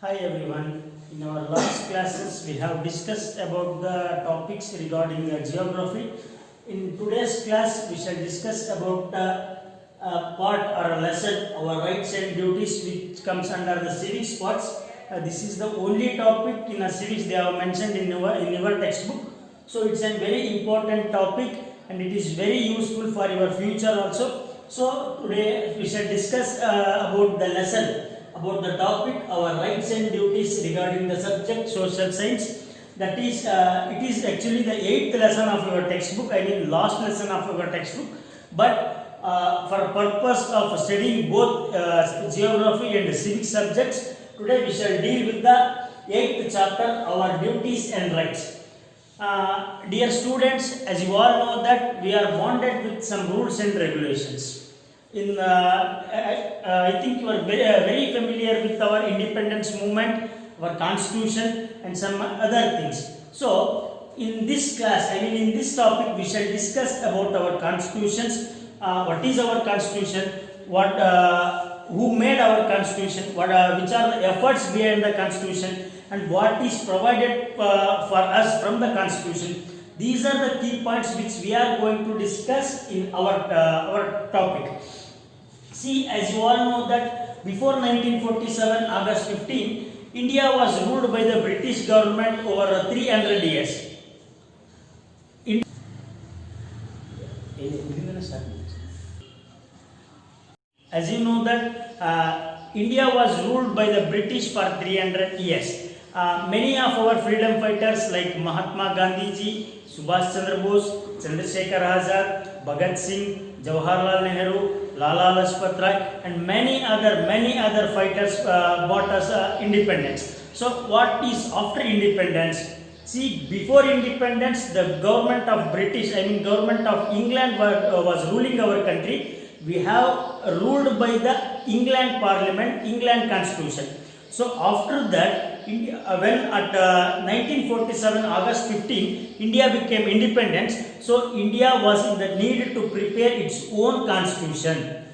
Hi everyone. In our last classes, we have discussed about the topics regarding geography. In today's class, we shall discuss about part or a lesson, our rights and duties, which comes under the civics parts. This is the only topic in a civics they have mentioned in your textbook. So it's a very important topic and it is very useful for your future also. So today we shall discuss about the lesson, about the topic, our rights and duties regarding the subject social science. That is, it is actually the 8th lesson of your textbook, I mean last lesson of your textbook. But for purpose of studying both geography and civic subjects, today we shall deal with the 8th chapter, our duties and rights. Dear students, as you all know that we are bonded with some rules and regulations. I think you are very familiar with our independence movement, our constitution and some other things. So in this class, I mean in this topic, we shall discuss about our constitutions. What is our constitution? Who made our constitution? Which are the efforts behind the constitution? And what is provided for us from the constitution? These are the key points which we are going to discuss in our topic. See, as you all know that before 1947, August 15, India was ruled by the British government over 300 years. As you know that India was ruled by the British for 300 years. Many of our freedom fighters like Mahatma Gandhi ji, Subhash Chandra Bose, Chandrasekhar Azad, Bhagat Singh, Jawaharlal Nehru, Lala Lajpat Rai and many other fighters brought us independence. So what is after independence? See, before independence, the government of government of England was ruling our country. We have ruled by the England Parliament, England Constitution. So after that, when at 1947 August 15, India became independent. So India was in the need to prepare its own constitution.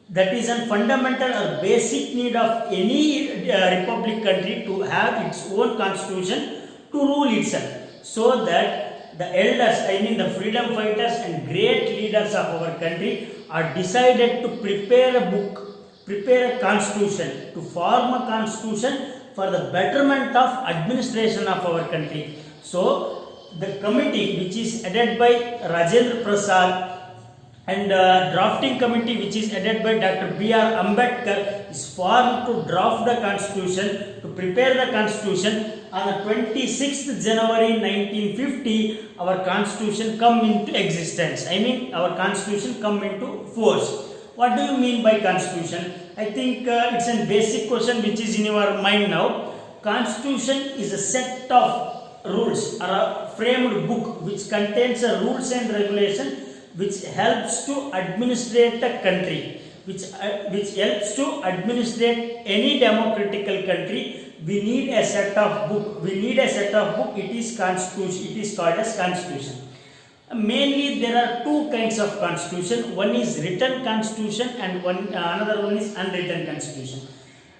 That is a fundamental or basic need of any republic country to have its own constitution to rule itself. So that the elders, the freedom fighters and great leaders of our country are decided to prepare a constitution, to form a constitution for the betterment of administration of our country. So the committee which is headed by Rajendra Prasad and drafting committee which is headed by Dr. B.R. Ambedkar is formed to draft the constitution, to prepare the constitution. On the 26th January 1950, our constitution come into existence. Our constitution come into force. What do you mean by constitution? I think it's a basic question which is in your mind now. Constitution is a set of rules or a framed book which contains a rules and regulation which helps to administrate a country, which helps to administrate any democratical country. We need a set of book. It is constitution. It is called as constitution. Mainly there are two kinds of constitution. One is written constitution and another one is unwritten constitution.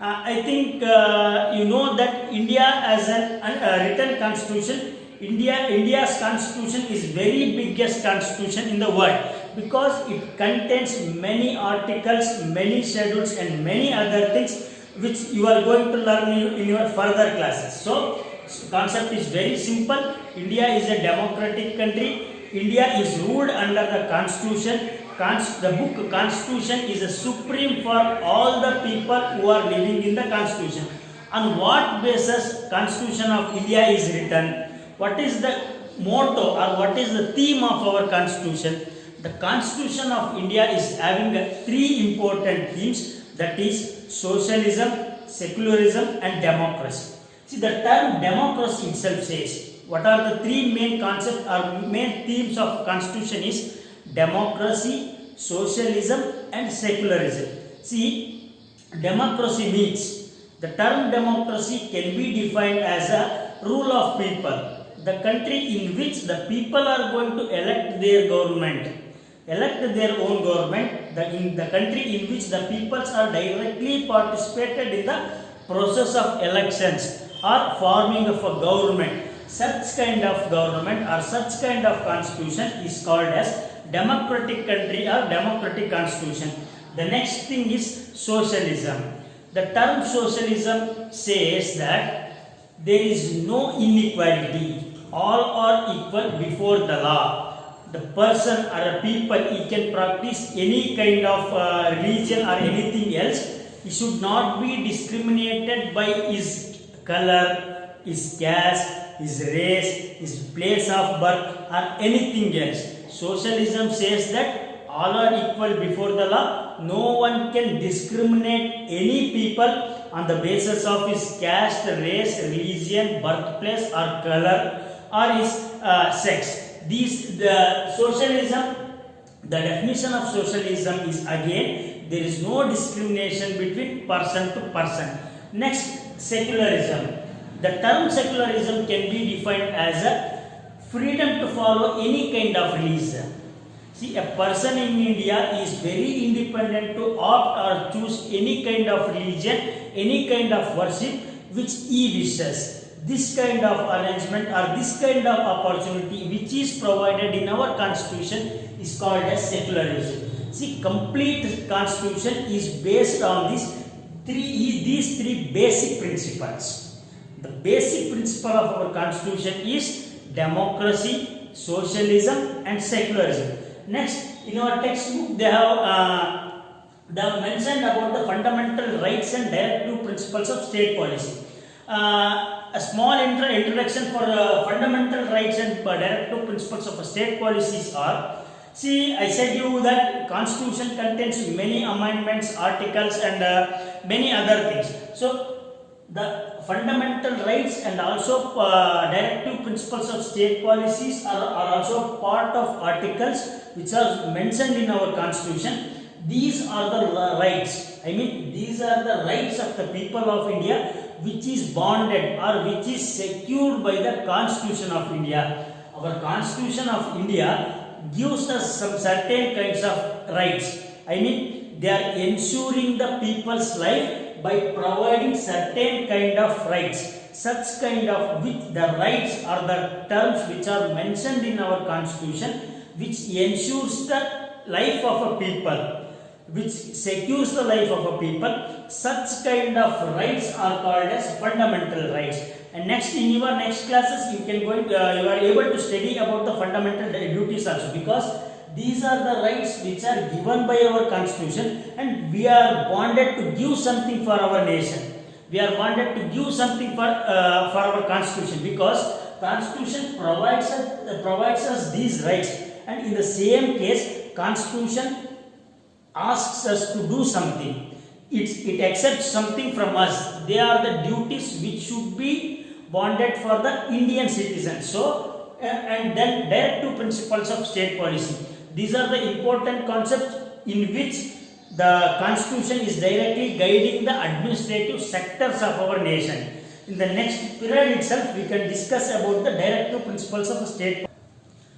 I think you know that India has a written constitution. India's constitution is very biggest constitution in the world because it contains many articles, many schedules and many other things which you are going to learn in your further classes. So concept is very simple. India is a democratic country. India is ruled under the constitution. The book constitution is a supreme for all the people who are living in the constitution. On what basis constitution of India is written? What is the motto or what is the theme of our constitution? The constitution of India is having three important themes, that is socialism, secularism and democracy. See, the term democracy itself says what are the three main concepts or main themes of constitution is democracy, socialism and secularism. See, democracy means, the term democracy can be defined as a rule of people, the country in which the people are going to elect their government, elect their own government, in the country in which the peoples are directly participated in the process of elections or forming of a government. Such kind of government or such kind of constitution is called as democratic country or democratic constitution. The next thing is socialism. The term socialism says that there is no inequality. All are equal before the law. The person or a people, he can practice any kind of religion or anything else. He should not be discriminated by his color, his caste, his race, his place of birth or anything else. Socialism says that all are equal before the law. No one can discriminate any people on the basis of his caste, race, religion, birthplace or color or his sex. The definition of socialism is again, there is no discrimination between person to person. Next, secularism. The term secularism can be defined as a freedom to follow any kind of religion. See, a person in India is very independent to opt or choose any kind of religion, any kind of worship which he wishes. This kind of arrangement or this kind of opportunity which is provided in our constitution is called as secularism. See, complete constitution is based on these three basic principles. The basic principle of our constitution is democracy, socialism and secularism. Next, in our textbook they have mentioned about the fundamental rights and directive principles of state policy. A small introduction for fundamental rights and directive principles of state policies are, see, I said you that constitution contains many amendments, articles and many other things. So the fundamental rights and also directive principles of state policies are also part of articles which are mentioned in our constitution. These are the rights. These are the rights of the people of India which is bonded or which is secured by the Constitution of India. Our Constitution of India gives us some certain kinds of rights. They are ensuring the people's life by providing certain kind of rights. Such kind of the rights are the terms which are mentioned in our Constitution which ensures the life of a people, which secures the life of a people. Such kind of rights are called as fundamental rights. And next, in your next classes, you are able to study about the fundamental duties also, because these are the rights which are given by our constitution, and we are bonded to give something for our nation. We are bonded to give something for our constitution, because constitution provides us these rights, and in the same case, constitution asks us to do something. It accepts something from us. They are the duties which should be bonded for the Indian citizens. So, and then directive principles of state policy. These are the important concepts in which the constitution is directly guiding the administrative sectors of our nation. In the next period itself, we can discuss about the directive principles of state.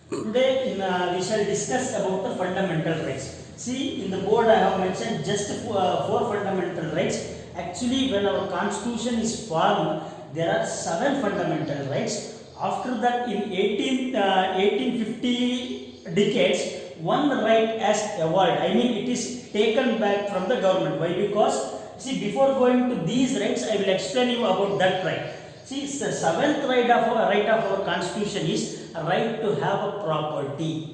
Today, we shall discuss about the fundamental rights. See, in the board I have mentioned just four fundamental rights. Actually, when our constitution is formed, there are 7 fundamental rights. After that, in 1850 decades, one right has evolved. It is taken back from the government. Why? Because, see, before going to these rights, I will explain you about that right. See, the 7th right of our constitution is a right to have a property.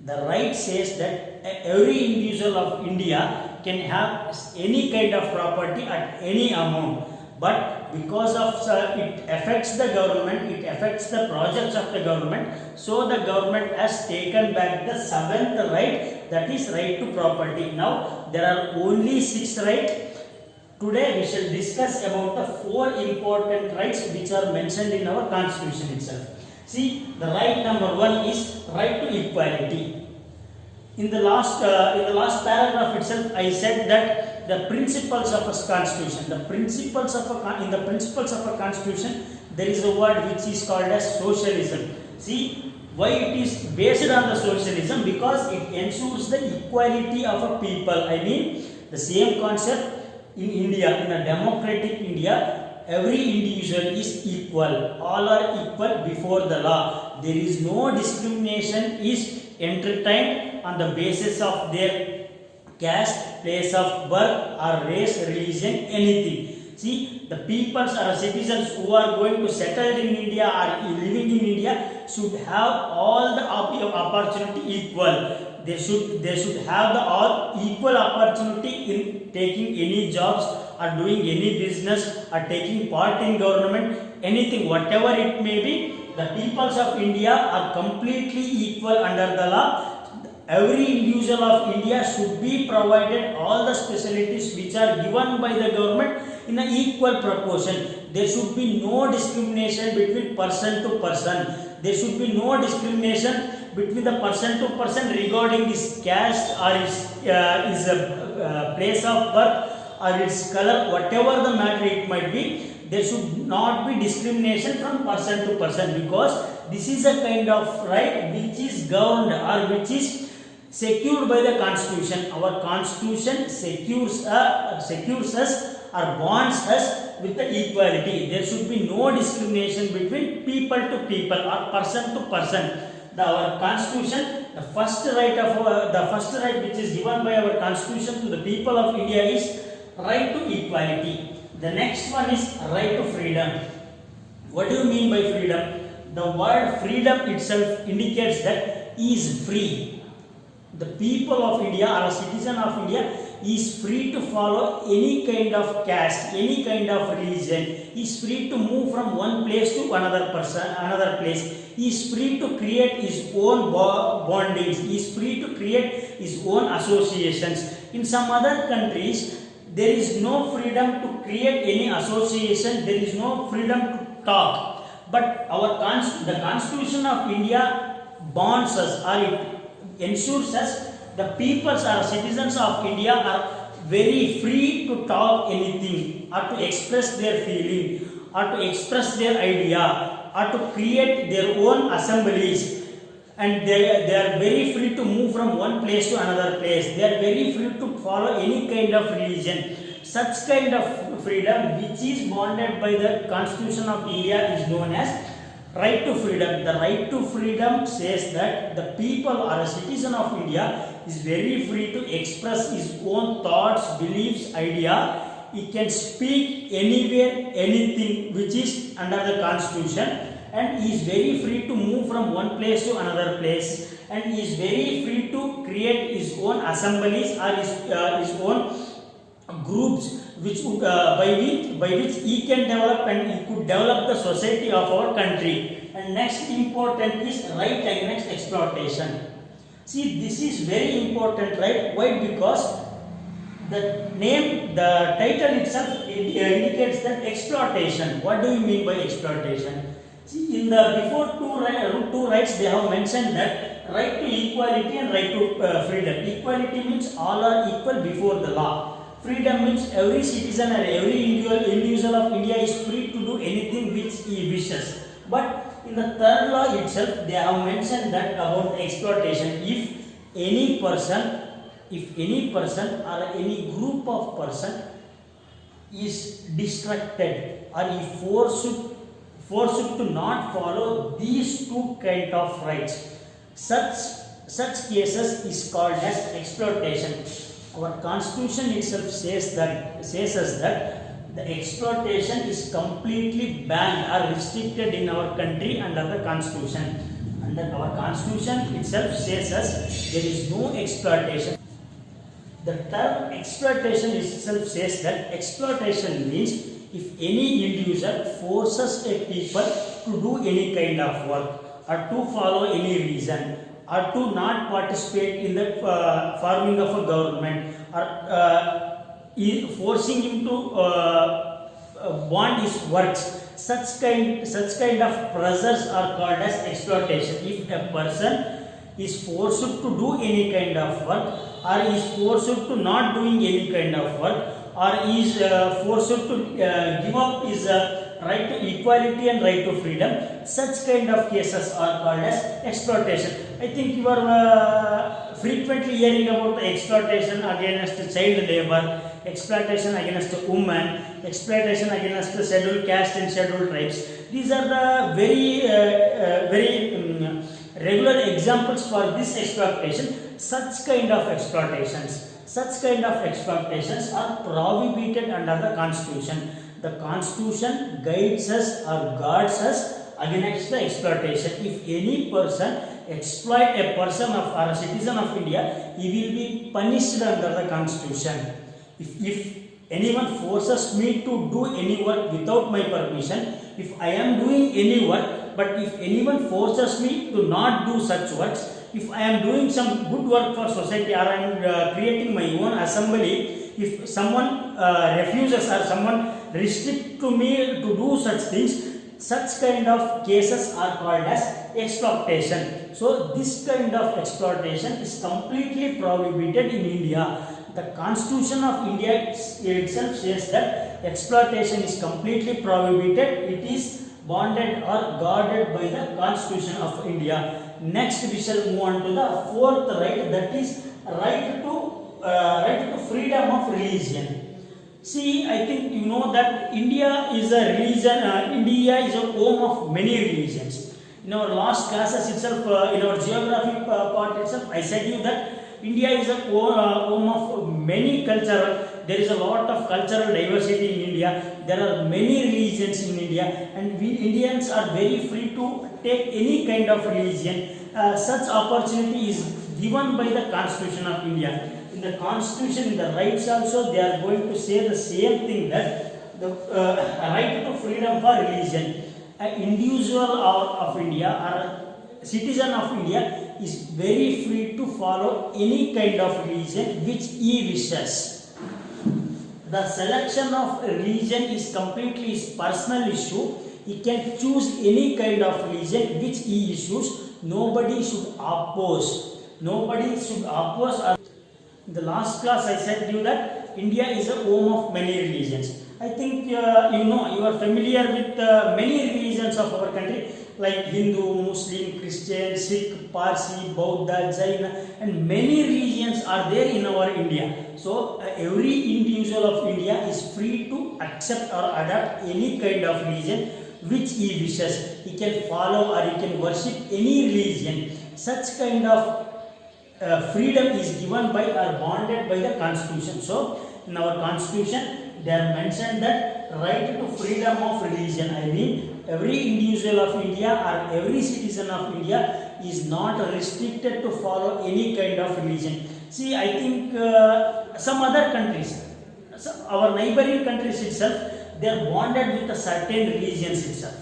The right says that every individual of India can have any kind of property at any amount. But because of it affects the government, it affects the projects of the government, so the government has taken back the 7th right, that is right to property. Now there are only 6 rights. Today we shall discuss about the 4 important rights which are mentioned in our constitution itself. See, the right number 1 is right to equality. In the last paragraph itself, I said that the principles of a constitution, in the principles of a constitution, there is a word which is called as socialism. See, why it is based on the socialism? Because it ensures the equality of a people. The same concept. in India, in a democratic India, every individual is equal. All are equal before the law. There is no discrimination is entertained on the basis of their caste, place of birth, or race, religion, anything. See, the peoples or citizens who are going to settle in India or living in India should have all the opportunity equal. They should have the all equal opportunity in taking any jobs or doing any business or taking part in government, anything, whatever it may be. The peoples of India are completely equal under the law. Every individual of India should be provided all the facilities which are given by the government in an equal proportion. There should be no discrimination between person to person. There should be no discrimination between the person to person regarding his caste or his place of birth or its color, whatever the matter it might be. There should not be discrimination from person to person, because this is a kind of right which is governed or which is secured by the Constitution. Our Constitution secures us or bonds us with the equality. There should be no discrimination between people to people or person to person. Our Constitution, the first right which is given by our Constitution to the people of India is right to equality. The next one is right to freedom. What do you mean by freedom? The word freedom itself indicates that he is free. The people of India or a citizen of India is free to follow any kind of caste, any kind of religion. He is free to move from one place to another place. He is free to create his own bondings. He is free to create his own associations. In some other countries, there is no freedom to create any association. There is no freedom to talk. But the Constitution of India bonds us, or it ensures us, the peoples or citizens of India are very free to talk anything, or to express their feeling, or to express their idea, or to create their own assemblies. And they are very free to move from one place to another place. They are very free to follow any kind of religion. Such kind of freedom which is bonded by the Constitution of India is known as right to freedom. The right to freedom says that the people or a citizen of India is very free to express his own thoughts, beliefs, idea. He can speak anywhere, anything which is under the Constitution, and he is very free to move from one place to another place, and he is very free to create his own assemblies or his own groups which by which he can develop, and he could develop the society of our country. And next important is right against exploitation. See, this is very important, right? Why? Because the title itself indicates that exploitation. What do you mean by exploitation? See, in the before two rights, they have mentioned that right to equality and right to freedom. Equality means all are equal before the law. Freedom means every citizen and every individual of India is free to do anything which he wishes. But in the third law itself, they have mentioned that about exploitation. If any person or any group of person is distracted, or he forced to not follow these two kind of rights, such cases is called as exploitation. Our Constitution itself says us that the exploitation is completely banned or restricted in our country under the Constitution. Under our Constitution itself says us there is no exploitation. The term exploitation itself says that exploitation means if any individual forces a people to do any kind of work, or to follow any reason, or to not participate in the forming of a government, or forcing him to bond his works. Such kind of pressures are called as exploitation. If a person is forced to do any kind of work, or is forced to not doing any kind of work, or is forced to give up his right to equality and right to freedom, such kind of cases are called as exploitation. I think you are frequently hearing about the exploitation against child labor, exploitation against women, exploitation against the scheduled caste and scheduled tribes. These are the very regular examples for this exploitation. Such kind of exploitations are prohibited under the Constitution. The Constitution guides us or guards us against the exploitation. If any person exploit a person of or a citizen of India, he will be punished under the Constitution. If anyone forces me to do any work without my permission, if I am doing any work, but if anyone forces me to not do such works, if I am doing some good work for society or I am creating my own assembly, if someone refuses or someone restrict to me to do such things, such kind of cases are called as exploitation. So this kind of exploitation is completely prohibited in India. The Constitution of India itself says that exploitation is completely prohibited. It is bonded or guarded by the Constitution of India. Next we shall move on to the fourth right, that is right to freedom of religion. See, I think you know that India is a religion. India is a home of many religions. In our last classes itself, in our geography part itself, I said you that India is a home of many cultural. There is a lot of cultural diversity in India. There are many religions in India, and we Indians are very free to take any kind of religion. Such opportunity is given by the Constitution of India. In the Constitution, in the rights also, they are going to say the same thing, that the right to freedom for religion. An individual of India or a citizen of India is very free to follow any kind of religion which he wishes. The selection of religion is completely his personal issue. He can choose any kind of religion which he issues. Nobody should oppose. In the last class, I said you that India is a home of many religions. I think you are familiar with many religions of our country, like Hindu, Muslim, Christian, Sikh, Parsi, Buddha, Jaina, and many religions are there in our India. So every individual of India is free to accept or adopt any kind of religion which he wishes. He can follow or he can worship any religion. Such kind of freedom is given by or bonded by the Constitution. So in our Constitution, they are mentioned that right to freedom of religion. I mean, every individual of India or every citizen of India is not restricted to follow any kind of religion. See, I think some other countries, our neighboring countries itself, they are bonded with a certain religions itself,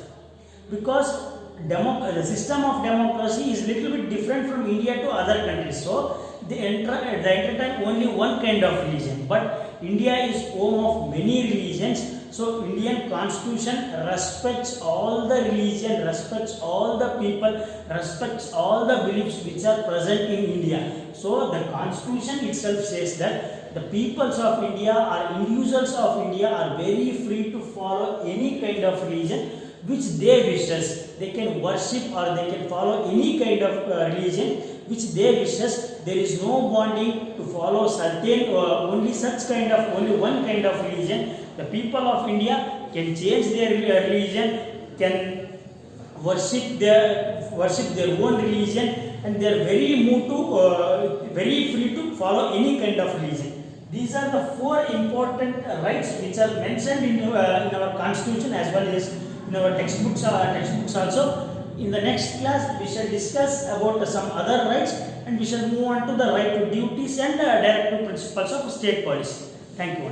because the system of democracy is little bit different from India to other countries. So they entertain only one kind of religion, but India is home of many religions. So Indian Constitution respects all the religion, respects all the people, respects all the beliefs which are present in India. So the Constitution itself says that the peoples of India or individuals of India are very free to follow any kind of religion which they wishes. They can worship or they can follow any kind of religion which they wishes. There is no bonding to follow certain only one kind of religion. The people of India can change their religion, can worship their own religion, and they are very free to follow any kind of religion. These are the four important rights which are mentioned in our Constitution as well as in our textbooks also. In the next class, we shall discuss about some other rights, and we shall move on to the right to duties and directive principles of state policy. Thank you.